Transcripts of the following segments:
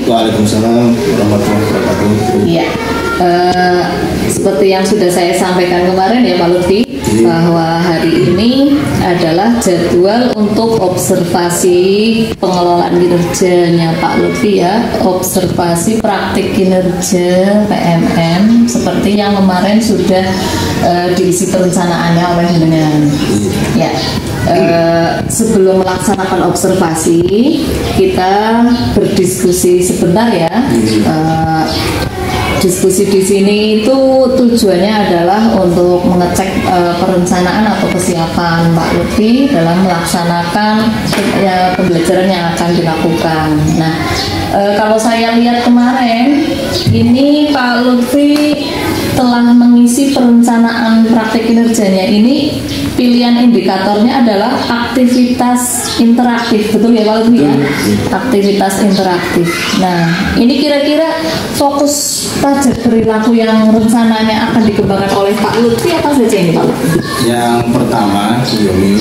Waalaikumsalam warahmatullahi wabarakatuh. Iya, seperti yang sudah saya sampaikan kemarin ya Pak Lutfi, bahwa hari ini adalah jadwal untuk observasi pengelolaan kinerjanya Pak Lutfi ya, observasi praktik kinerja PMM seperti yang kemarin sudah diisi perencanaannya oleh dengan ya. Sebelum melaksanakan observasi, kita berdiskusi sebentar ya. Diskusi di sini itu tujuannya adalah untuk mengecek perencanaan atau kesiapan Pak Lutfi dalam melaksanakan pembelajaran yang akan dilakukan. Nah, kalau saya lihat kemarin, ini Pak Lutfi telah mengisi perencanaan praktik kinerjanya ini. Pilihan indikatornya adalah aktivitas interaktif, betul ya Pak Lutfi ya? Aktivitas interaktif. Nah, ini kira-kira fokus pajak perilaku yang rencananya akan dikembangkan oleh Pak Lutfi apa saja ini Pak Lutfi? Yang pertama, Yomi,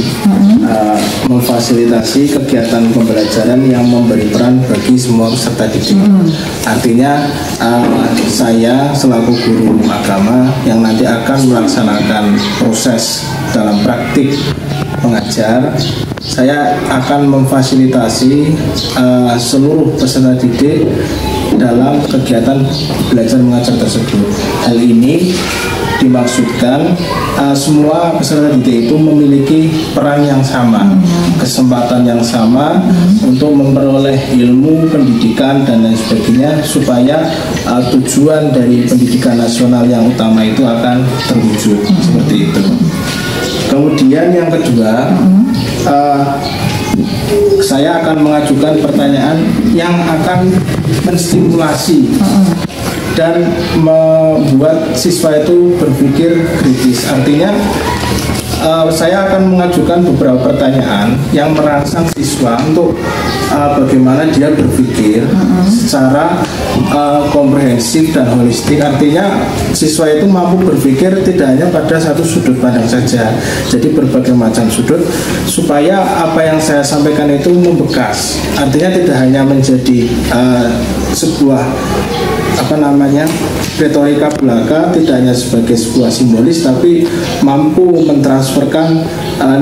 memfasilitasi kegiatan pembelajaran yang memberi peran bagi semua peserta didik. Artinya saya selaku guru agama yang nanti akan melaksanakan proses dalam praktik mengajar, saya akan memfasilitasi seluruh peserta didik dalam kegiatan belajar mengajar tersebut. Hal ini dimaksudkan semua peserta didik itu memiliki peran yang sama, kesempatan yang sama untuk memperoleh ilmu, pendidikan dan lain sebagainya, supaya tujuan dari pendidikan nasional yang utama itu akan terwujud seperti itu. Kemudian yang kedua, saya akan mengajukan pertanyaan yang akan menstimulasi dan membuat siswa itu berpikir kritis. Artinya saya akan mengajukan beberapa pertanyaan yang merangsang siswa untuk bagaimana dia berpikir secara komprehensif dan holistik. Artinya siswa itu mampu berpikir tidak hanya pada satu sudut pandang saja, jadi berbagai macam sudut, supaya apa yang saya sampaikan itu membekas. Artinya tidak hanya menjadi sebuah retorika belaka, tidak hanya sebagai sebuah simbolis, tapi mampu mentransferkan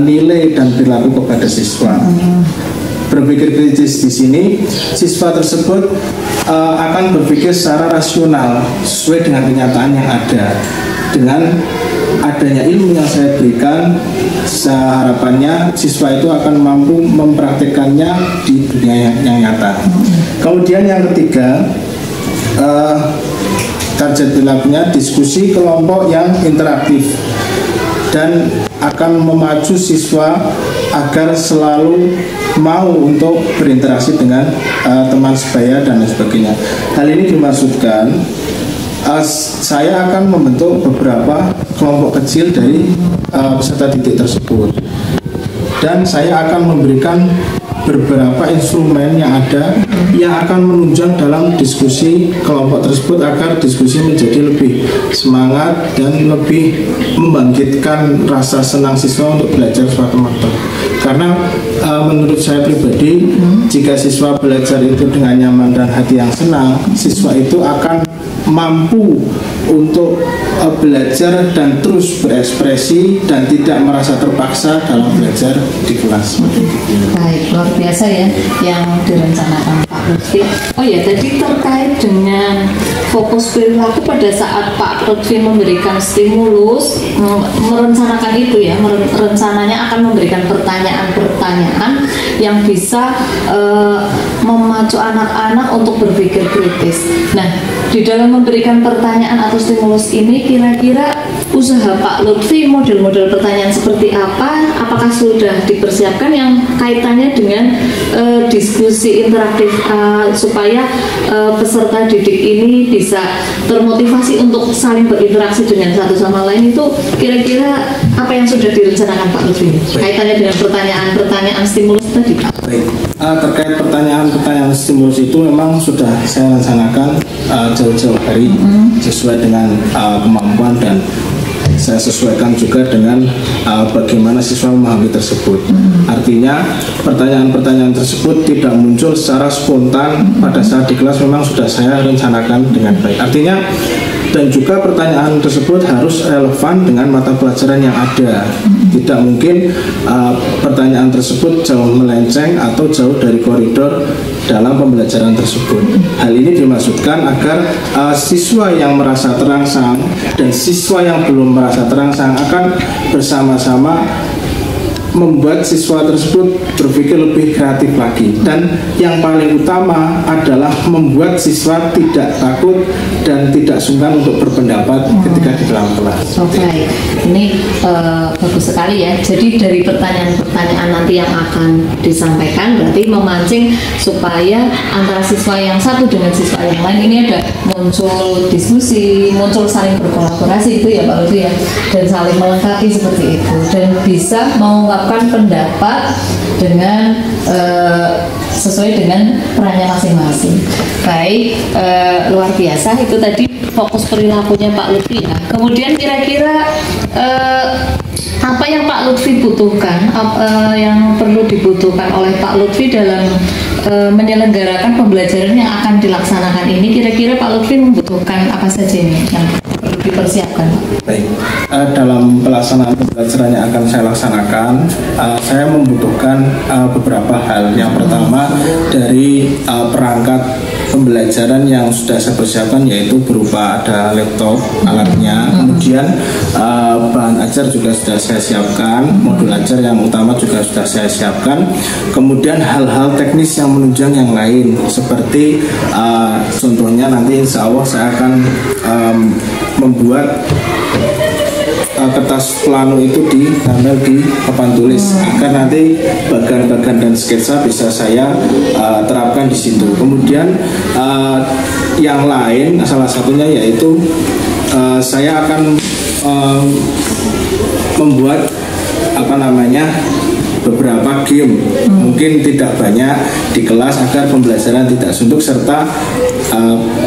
nilai dan perilaku kepada siswa. Berpikir kritis di sini, siswa tersebut akan berpikir secara rasional sesuai dengan kenyataan yang ada. Dengan adanya ilmu yang saya berikan, harapannya siswa itu akan mampu mempraktikkannya di dunia yang nyata. Kemudian yang ketiga, target perilakunya diskusi kelompok yang interaktif dan akan memacu siswa agar selalu mau untuk berinteraksi dengan teman sebaya dan lain sebagainya. Hal ini dimaksudkan saya akan membentuk beberapa kelompok kecil dari peserta didik tersebut, dan saya akan memberikan beberapa instrumen yang ada yang akan menunjang dalam diskusi kelompok tersebut agar diskusi menjadi lebih semangat dan lebih membangkitkan rasa senang siswa untuk belajar suatu materi. Karena menurut saya pribadi, jika siswa belajar itu dengan nyaman dan hati yang senang, siswa itu akan mampu untuk belajar dan terus berekspresi dan tidak merasa terpaksa dalam belajar di kelas. Baik, luar biasa ya yang direncanakan Pak Lutfi. Oh ya, tadi terkait dengan fokus perilaku pada saat Pak Lutfi memberikan stimulus, merencanakan itu ya, rencananya akan memberikan pertanyaan-pertanyaan yang bisa memacu anak-anak untuk berpikir kritis. Nah, di dalam memberikan pertanyaan atau stimulus ini, kira-kira usaha Pak Lutfi model-model pertanyaan seperti apa? Apakah sudah dipersiapkan yang kaitannya dengan diskusi interaktif supaya peserta didik ini bisa termotivasi untuk saling berinteraksi dengan satu sama lain? Itu kira-kira apa yang sudah direncanakan Pak Lutfi kaitannya dengan pertanyaan-pertanyaan stimulus tadi? Baik, terkait pertanyaan-pertanyaan stimulus itu memang sudah saya rencanakan jauh-jauh hari sesuai dengan kemampuan dan saya sesuaikan juga dengan bagaimana siswa memahami tersebut. Artinya pertanyaan-pertanyaan tersebut tidak muncul secara spontan pada saat di kelas, memang sudah saya rencanakan dengan baik. Artinya dan juga pertanyaan tersebut harus relevan dengan mata pelajaran yang ada. Tidak mungkin pertanyaan tersebut jauh melenceng atau jauh dari koridor dalam pembelajaran tersebut. Hal ini dimaksudkan agar siswa yang merasa terangsang dan siswa yang belum merasa terangsang akan bersama-sama membuat siswa tersebut berpikir lebih kreatif lagi, dan yang paling utama adalah membuat siswa tidak takut dan tidak sungkan untuk berpendapat ketika di dalam kelas. Oke, ini bagus sekali ya. Jadi dari pertanyaan-pertanyaan nanti yang akan disampaikan berarti memancing supaya antara siswa yang satu dengan siswa yang lain ini ada muncul diskusi, muncul saling berkolaborasi, itu ya Pak Lutfi ya, dan saling melengkapi seperti itu, dan bisa mengungkapkan pendapat dengan sesuai dengan perannya masing-masing. Baik, luar biasa itu tadi fokus perilakunya Pak Lutfi ya. Kemudian kira-kira apa yang Pak Lutfi butuhkan, yang perlu dibutuhkan oleh Pak Lutfi dalam menyelenggarakan pembelajaran yang akan dilaksanakan ini, kira-kira Pak Lutfi membutuhkan apa saja ini yang perlu dipersiapkan? Baik, dalam pelaksanaan pembelajaran yang akan saya laksanakan, saya membutuhkan beberapa hal. Yang pertama dari perangkat pembelajaran yang sudah saya persiapkan, yaitu berupa ada laptop alatnya, kemudian bahan ajar juga sudah saya siapkan, modul ajar yang utama juga sudah saya siapkan, kemudian hal-hal teknis yang menunjang yang lain seperti contohnya nanti insya Allah saya akan membuat kertas plano itu ditempel di papan tulis agar nanti bagan-bagan dan sketsa bisa saya terapkan di situ. Kemudian yang lain salah satunya yaitu saya akan membuat beberapa game, mungkin tidak banyak di kelas agar pembelajaran tidak suntuk, serta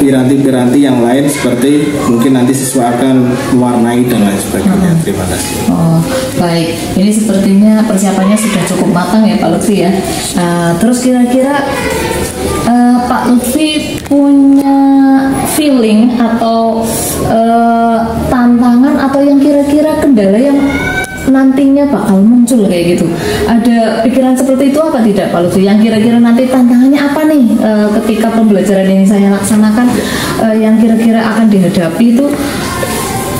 piranti-piranti yang lain seperti mungkin nanti siswa akan mewarnai dan lain sebagainya. Terima kasih. Oh, baik. Ini sepertinya persiapannya sudah cukup matang ya Pak Lutfi ya. Terus kira-kira Pak Lutfi punya feeling atau tantangan atau yang kira-kira kendala yang nantinya bakal muncul kayak gitu, ada pikiran seperti itu apa tidak Pak Lutfi? Yang kira-kira nanti tantangannya apa nih ketika pembelajaran ini saya laksanakan, yang kira-kira akan dihadapi itu,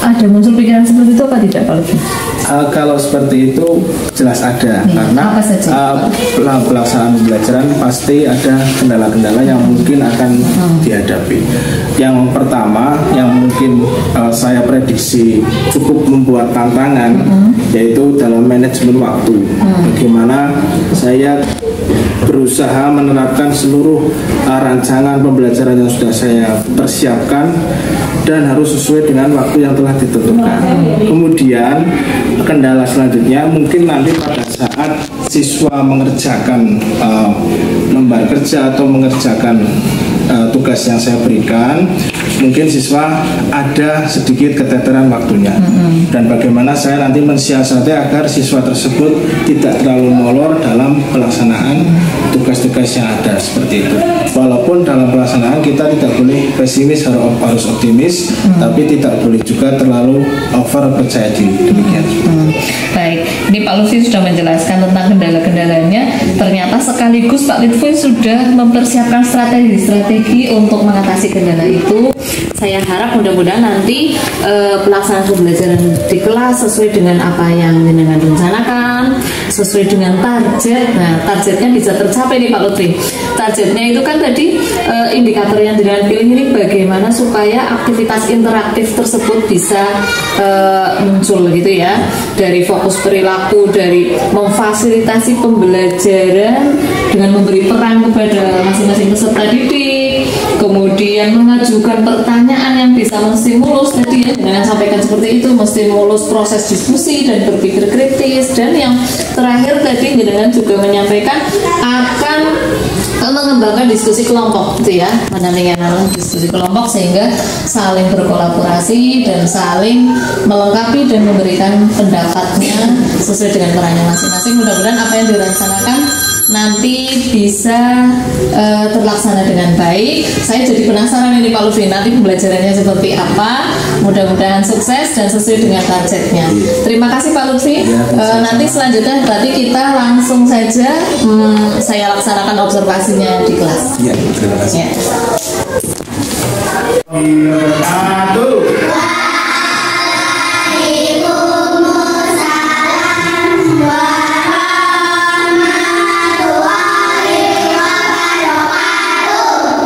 ada muncul pikiran seperti itu apa tidak Pak Lutfi? Kalau seperti itu jelas ada, karena pelaksanaan pembelajaran pasti ada kendala-kendala yang mungkin akan dihadapi. Yang pertama yang mungkin saya prediksi cukup membuat tantangan yaitu dalam manajemen waktu. Bagaimana saya berusaha menerapkan seluruh rancangan pembelajaran yang sudah saya persiapkan dan harus sesuai dengan waktu yang telah ditentukan. Kemudian kendala selanjutnya mungkin nanti pada saat siswa mengerjakan lembar kerja atau mengerjakan tugas yang saya berikan, mungkin siswa ada sedikit keteteran waktunya, dan bagaimana saya nanti mensiasati agar siswa tersebut tidak terlalu molor dalam pelaksanaan tugas-tugas yang ada seperti itu. Walaupun dalam pelaksanaan kita tidak boleh pesimis, harus optimis, tapi tidak boleh juga terlalu over percaya diri. Demikian. Baik, ini Pak Lutfi sudah menjelaskan tentang kendala-kendalanya. Ternyata sekaligus Pak Lutfi sudah mempersiapkan strategi untuk mengatasi kendala itu. Saya harap mudah-mudahan nanti pelaksanaan pembelajaran di kelas sesuai dengan apa yang dengan rencanakan, sesuai dengan target. Nah, targetnya bisa tercapai nih Pak Lutfi. Targetnya itu kan tadi indikator yang dengan pilih ini bagaimana supaya aktivitas interaktif tersebut bisa muncul gitu ya. dari fokus perilaku, dari memfasilitasi pembelajaran dengan memberi peran kepada masing-masing peserta didik, kemudian mengajukan pertanyaan yang bisa menstimulus tadi ya, dengan sampaikan seperti itu, menstimulus proses diskusi dan berpikir kritis, dan yang terakhir tadi dengan juga menyampaikan akan mengembangkan diskusi kelompok gitu ya, mendampingi diskusi kelompok sehingga saling berkolaborasi dan saling melengkapi dan memberikan pendapatnya sesuai dengan perannya masing-masing. Mudah-mudahan apa yang dilaksanakan nanti bisa terlaksana dengan baik. Saya jadi penasaran ini Pak Lutfi, nanti pembelajarannya seperti apa. Mudah-mudahan sukses dan sesuai dengan targetnya. Terima kasih Pak Lutfi. Nanti selanjutnya berarti kita langsung saja saya laksanakan observasinya di kelas. Iya, terima kasih. Ya.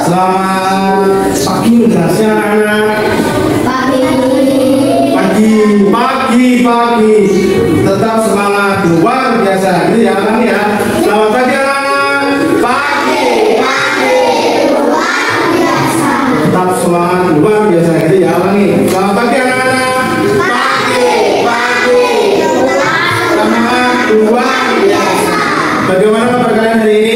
Selamat pagi generasi anak-anak. Pagi. Tetap semangat, luar biasa. Ini ya, ya. Selamat pagi anak-anak. Pagi, luar biasa. Tetap semangat, luar biasa. Ini ya, ulangi. Selamat pagi anak-anak. Pagi, semangat, luar biasa. Bagaimana perkalian hari ini?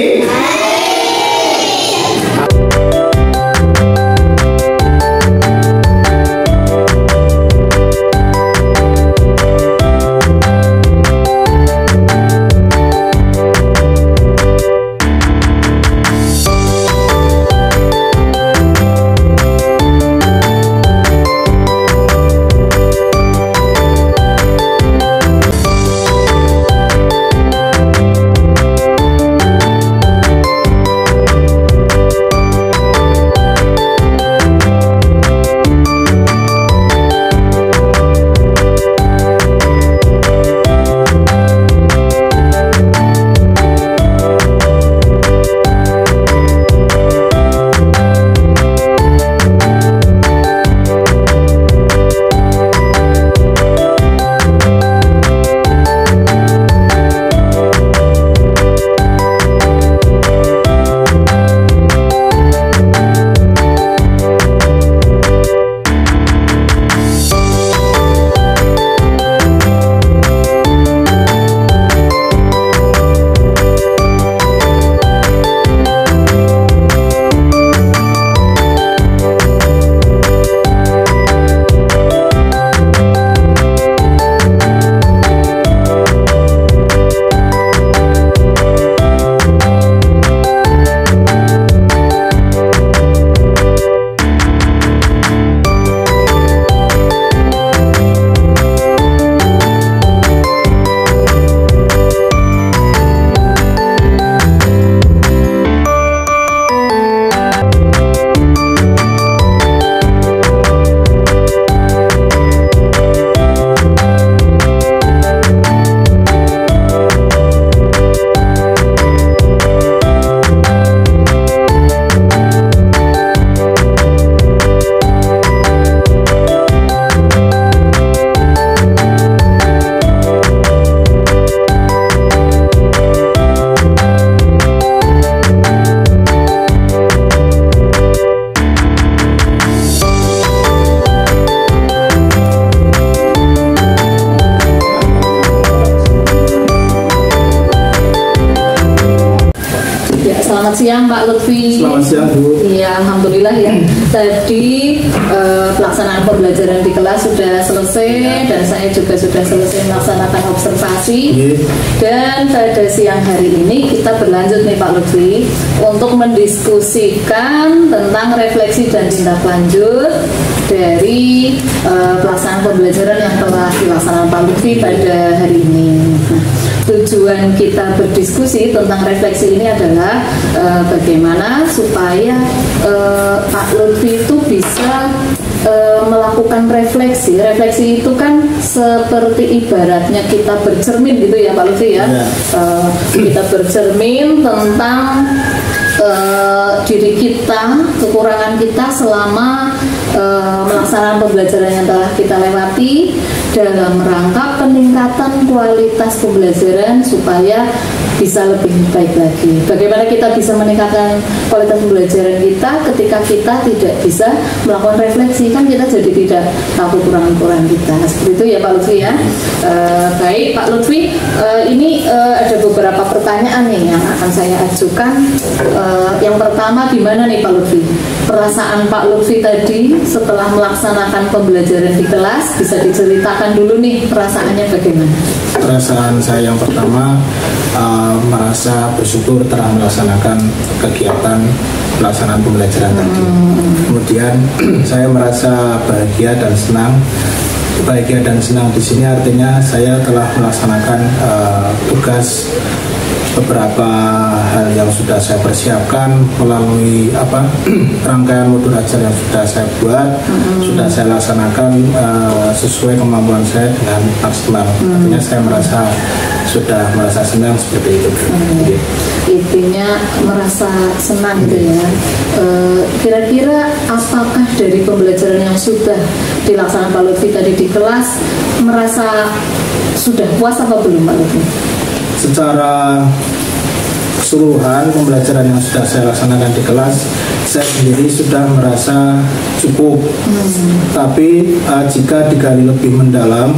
Selamat siang Pak Lutfi. Selamat siang Bu. Iya, alhamdulillah ya. Tadi pelaksanaan pembelajaran di kelas sudah selesai dan saya juga sudah selesai melaksanakan observasi. Dan pada siang hari ini kita berlanjut nih Pak Lutfi untuk mendiskusikan tentang refleksi dan tindak lanjut dari pelaksanaan pembelajaran yang telah dilaksanakan Pak Lutfi pada hari ini. Tujuan kita berdiskusi tentang refleksi ini adalah bagaimana supaya Pak Lutfi itu bisa melakukan refleksi. Refleksi itu kan seperti ibaratnya kita bercermin gitu ya Pak Lutfi ya. Kita bercermin tentang diri kita, kekurangan kita selama melaksanakan pembelajaran yang telah kita lewati dalam rangka peningkatan peningkatan kualitas pembelajaran supaya bisa lebih baik lagi. Bagaimana kita bisa meningkatkan kualitas pembelajaran kita ketika kita tidak bisa melakukan refleksi, kan kita jadi tidak tahu kekurangan kita. Seperti itu ya Pak Lutfi ya. Baik Pak Lutfi, ini ada beberapa pertanyaan nih yang akan saya ajukan. Yang pertama, gimana nih Pak Lutfi? Perasaan Pak Lutfi tadi setelah melaksanakan pembelajaran di kelas, bisa diceritakan dulu nih perasaannya bagaimana? Perasaan saya yang pertama merasa bersyukur telah melaksanakan kegiatan pelaksanaan pembelajaran tadi. Kemudian saya merasa bahagia dan senang. Bahagia dan senang di sini artinya saya telah melaksanakan tugas beberapa hal yang sudah saya persiapkan melalui rangkaian modul ajar yang sudah saya buat, sudah saya laksanakan sesuai kemampuan saya dengan maksimal. Artinya saya sudah merasa senang seperti itu. Intinya merasa senang gitu ya. Kira-kira apakah dari pembelajaran yang sudah dilaksanakan Pak Lutfi tadi di kelas merasa sudah puas apa belum Pak Lutfi? Secara keseluruhan pembelajaran yang sudah saya laksanakan di kelas, saya sendiri sudah merasa cukup. Tapi jika digali lebih mendalam,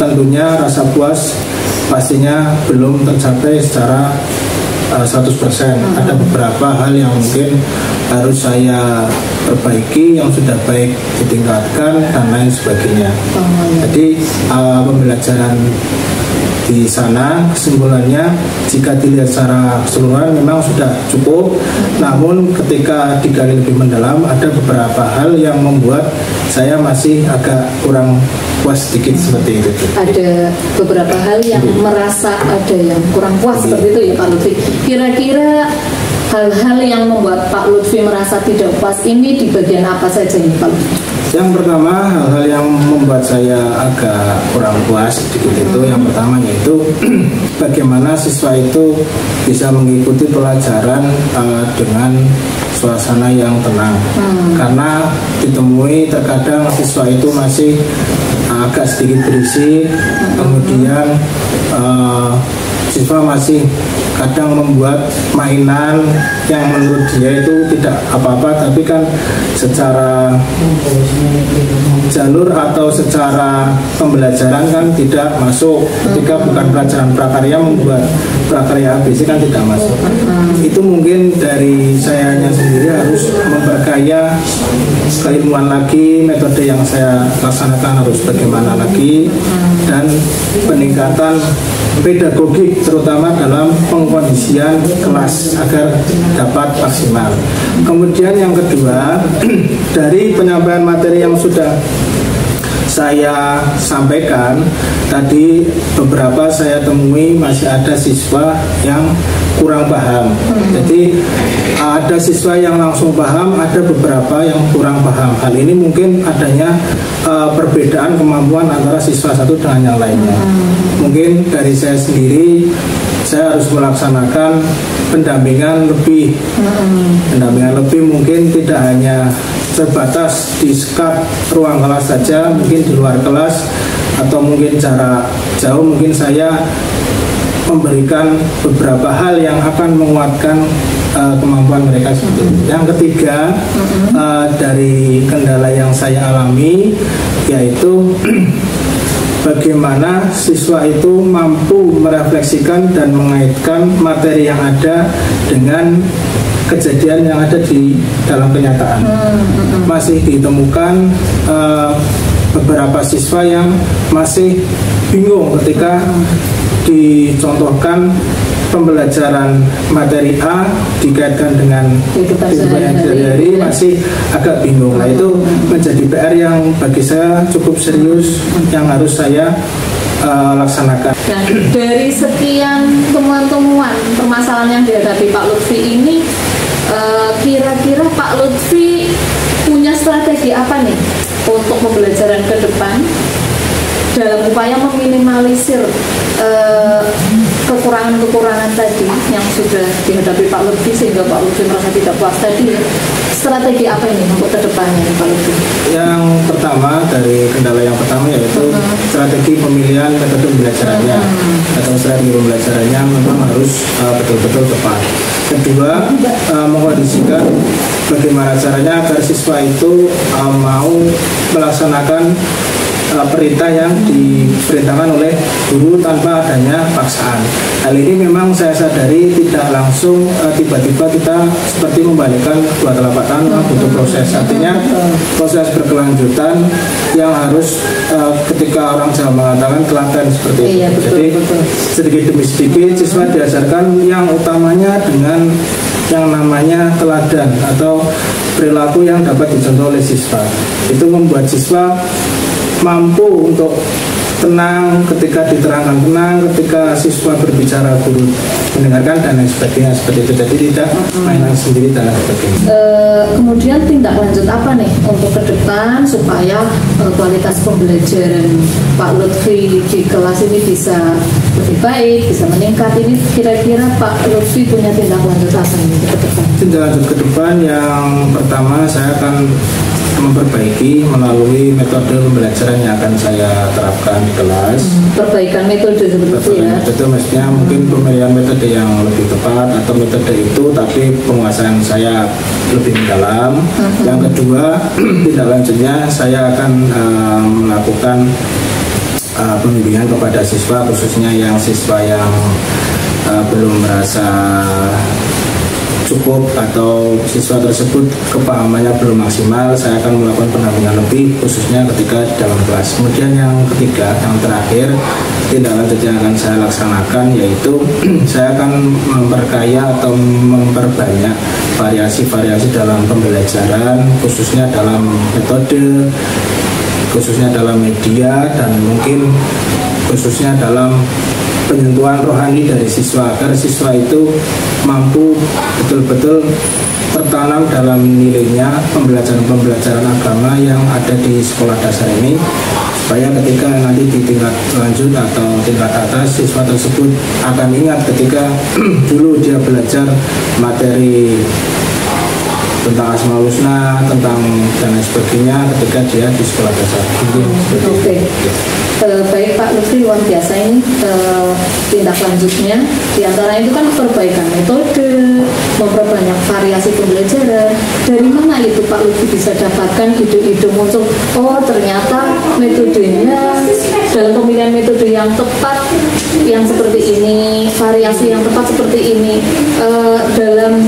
tentunya rasa puas pastinya belum tercapai secara 100%. Ada beberapa hal yang mungkin harus saya perbaiki, yang sudah baik ditingkatkan dan lain sebagainya. Jadi pembelajaran di sana kesimpulannya jika dilihat secara keseluruhan memang sudah cukup, namun ketika digali lebih mendalam ada beberapa hal yang membuat saya masih agak kurang puas sedikit seperti itu. Ada beberapa hal yang merasa ada yang kurang puas seperti itu ya Pak Lutfi. Kira-kira hal-hal yang membuat Pak Lutfi merasa tidak puas ini di bagian apa saja ini Pak Lutfi? Yang pertama, hal-hal yang membuat saya agak kurang puas sedikit itu yang pertama yaitu bagaimana siswa itu bisa mengikuti pelajaran dengan suasana yang tenang. Karena ditemui terkadang siswa itu masih agak sedikit berisik, kemudian siswa masih kadang membuat mainan yang menurut dia itu tidak apa-apa, tapi kan secara jalur atau secara pembelajaran kan tidak masuk. Ketika bukan pelajaran prakarya, membuat prakarya ABC kan tidak masuk. Itu mungkin dari sayanya sendiri harus memperkaya keilmuan lagi, metode yang saya laksanakan harus bagaimana lagi, dan peningkatan pedagogik terutama dalam pengkondisian kelas agar dapat maksimal. Kemudian yang kedua, dari penyampaian materi yang sudah saya sampaikan tadi, beberapa saya temui masih ada siswa yang kurang paham. Jadi ada siswa yang langsung paham, ada beberapa yang kurang paham. Hal ini mungkin adanya perbedaan kemampuan antara siswa satu dengan yang lainnya. Mungkin dari saya sendiri, saya harus melaksanakan pendampingan lebih. Pendampingan lebih mungkin tidak hanya terbatas di sekat ruang kelas saja, mungkin di luar kelas atau mungkin jarak jauh, mungkin saya memberikan beberapa hal yang akan menguatkan kemampuan mereka seperti itu. Yang ketiga, dari kendala yang saya alami yaitu bagaimana siswa itu mampu merefleksikan dan mengaitkan materi yang ada dengan kejadian yang ada di dalam kenyataan. Masih ditemukan beberapa siswa yang masih bingung ketika dicontohkan pembelajaran materi A dikaitkan dengan kehidupan sehari-hari, masih agak bingung. Nah, itu menjadi PR yang bagi saya cukup serius yang harus saya laksanakan. Nah, dari sekian temuan-temuan permasalahan yang dihadapi Pak Lutfi ini, kira-kira Pak Lutfi punya strategi apa nih untuk pembelajaran ke depan dalam upaya meminimalisir kekurangan-kekurangan tadi yang sudah dihadapi Pak Lutfi sehingga Pak Lutfi merasa tidak puas tadi, strategi apa ini untuk kedepannya Pak Lutfi? Yang pertama, dari kendala yang pertama yaitu strategi pemilihan metode pembelajarannya atau strategi pembelajarannya memang harus betul-betul tepat. Kedua, mengkondisikan bagaimana caranya agar siswa itu mau melaksanakan perintah yang diperintahkan oleh guru tanpa adanya paksaan. Hal ini memang saya sadari tidak langsung tiba-tiba kita seperti membalikkan dua telapak tangan, butuh proses. Artinya proses berkelanjutan yang harus ketika orang Jawa mengatakan teladan seperti itu. Iya, betul, jadi betul. sedikit demi sedikit siswa diajarkan yang utamanya dengan yang namanya teladan atau perilaku yang dapat dicontoh oleh siswa. Itu membuat siswa mampu untuk tenang ketika diterangkan, tenang ketika siswa berbicara, guru mendengarkan dan lain sebagainya seperti itu. Jadi tidak mainan sendiri dan lain sebagainya. Kemudian tindak lanjut apa nih untuk ke depan supaya kualitas pembelajaran Pak Lutfi di kelas ini bisa lebih baik, bisa meningkat? Ini kira-kira Pak Lutfi punya tindak lanjut apa ini ke depan? Tindak lanjut ke depan yang pertama saya akan memperbaiki melalui metode pembelajaran yang akan saya terapkan di kelas. Perbaikan metode seperti itu ya? Metode maksudnya mungkin pemilihan metode yang lebih tepat atau metode itu tapi penguasaan saya lebih mendalam. Yang kedua, tindak lanjutnya saya akan melakukan pembimbingan kepada siswa, khususnya yang siswa yang belum merasa cukup atau siswa tersebut kepahamannya belum maksimal. Saya akan melakukan pendampingan lebih khususnya ketika di dalam kelas. Kemudian yang ketiga, yang terakhir, tindak lanjut yang akan saya laksanakan yaitu saya akan memperkaya atau memperbanyak variasi-variasi dalam pembelajaran, khususnya dalam metode, khususnya dalam media, dan mungkin khususnya dalam penyentuhan rohani dari siswa agar siswa itu mampu betul-betul tertanam dalam nilainya pembelajaran agama yang ada di sekolah dasar ini, supaya ketika nanti di tingkat lanjut atau tingkat atas siswa tersebut akan ingat ketika dulu dia belajar materi tentang Asmaul Husna, tentang dan lain sebagainya ketika dia di sekolah dasar. Oke. Baik Pak Lutfi, luar biasa ini tindak lanjutnya. Di antara itu kan perbaikan metode, memperbanyak variasi pembelajaran. Dari mana itu Pak Lutfi bisa dapatkan ide-ide muncul? Oh ternyata metodenya dalam pemilihan metode yang tepat, yang seperti ini, variasi yang tepat seperti ini, dalam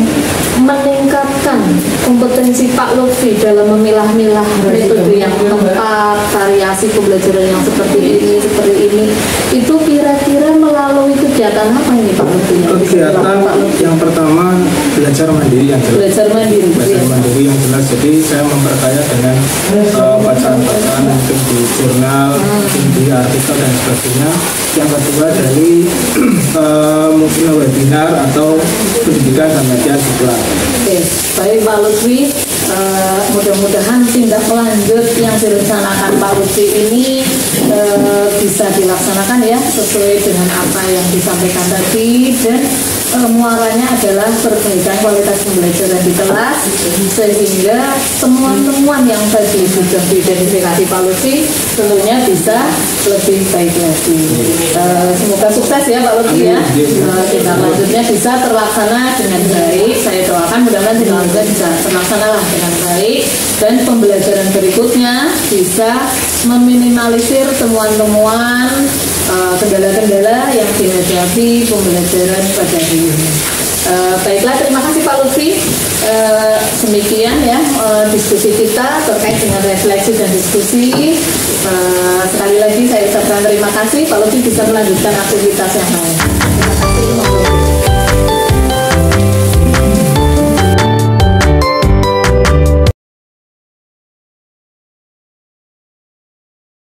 meningkatkan kompetensi Pak Lutfi dalam memilah-milah metode yang tepat, variasi pembelajaran yang seperti ini, itu kira-kira melalui kegiatan apa ini Pak Lutfi? Kegiatan yang pertama belajar mandiri yang jelas. Belajar mandiri yang jelas. Jadi saya memperkaya dengan bacaan-bacaan mungkin di jurnal, mungkin di artikel dan sebagainya. Yang kedua dari mungkin webinar atau pendidikan dan media sosial. Oke, baik Pak Lutfi. Mudah-mudahan tindak lanjut yang direncanakan Pak Lutfi ini bisa dilaksanakan ya sesuai dengan apa yang disampaikan tadi, dan muaranya adalah perbaikan kualitas pembelajaran di kelas sehingga temuan-temuan yang tadi sudah diidentifikasi Pak Lutfi tentunya bisa lebih baik lagi. Semoga sukses ya Pak Lutfi ya. Tindak lanjutnya bisa terlaksana dengan baik. Saya doakan mudah-mudahan tindak lanjutnya bisa terlaksana lah dengan baik, dan pembelajaran berikutnya bisa meminimalisir temuan-temuan kendala-kendala yang dihadapi pembelajaran pada hari ini. Baiklah, terima kasih Pak Lutfi. Demikian ya diskusi kita terkait dengan refleksi dan diskusi. Sekali lagi saya ucapkan terima kasih. Pak Lutfi bisa melanjutkan aktivitas yang lain. Terima kasih.